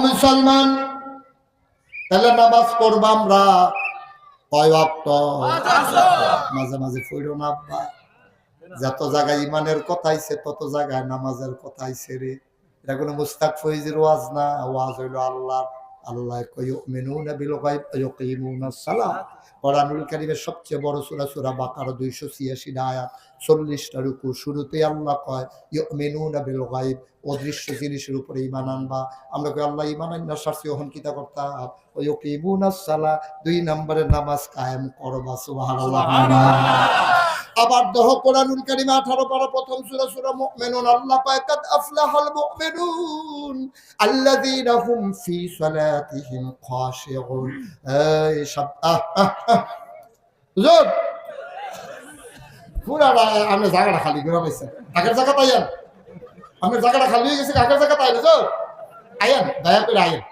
মুসলমান, তাহলে নামাজ পড়বো আমরা কয় ওয়াক্ত? মাঝে মাঝে পড়ো না আব্বা, যত জায়গায় ইমানের কথা আইছে তত জায়গায় নামাজের কথা আইছে রে। এটা কোনো মুস্তাক ফৈজির ওয়াজ না, ওয়াজ হইল আল্লাহ। আল্লাহ কয় ইউমিনুনা বিল গায়ব ওয়া ইউকিমুনাস সালাত। কোরআনুল কারীমের সবচেয়ে বড় সূরা সূরা বাকারা 286 আয়াত 40টা রুকু। শুরুতেই আল্লাহ কয় ইউমিনুনা বিল গায়ব, অদৃশ্য জিনিসের উপরে ঈমান আনবা। আমরা কই আল্লাহ ঈমান আননা শাস্তি ওহন কিতা করতা ওয়া ইউকিমুনাস সালাত, 2 নম্বরে নামাজ কায়েম করবা। সুবহানাল্লাহ। আবার দেখো কোরআনুল কারীমে 18 পারা প্রথম সূরা সূরা মুমিনুন, আল্লাহ কয় কাদ আফলাহাল মুমিনুন আল্লাযীনা হুম ফি সালাতিহিম খাশিউন। এই সব হুজুর পুরা আমি জায়গাটা খালি করে পাইছেন, আগের জায়গা তাইয়ান, আমি জায়গাটা খালি হয়ে গেছে, আগের জায়গা তাই হুজুর আইয়ান, দয়া করে আইয়ান।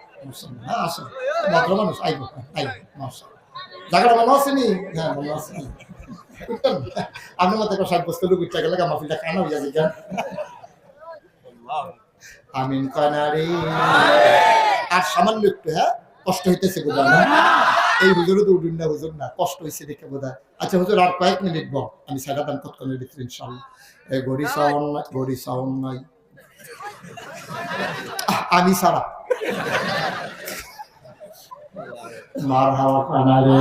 হ্যাঁ আসেন, ভদ্র মানুষ, আইব আইব মাশাআল্লাহ। জায়গাটা মনে আছে নি? হ্যাঁ মনে আছে। আপনার মতো 60 লোক উঠে গেলে মাহফিলটা কানা হইয়া যায়। আমিন কানারে। আর সামান্য একটু কষ্ট হইতেছে বোধহয় না? এই হুজুরও তো উঠুন না, হুজুর না কষ্ট হয়েছে দেখে বোধহয়। আচ্ছা হুজুর আর কয়েক মিনিট বল, আমি সাইডা দাম কতক্ষণের ভিতরে ইনশাআল্লাহ। এই গড়ি সাউন্ড নাই আমি সারা মার হাওয়া কানারে।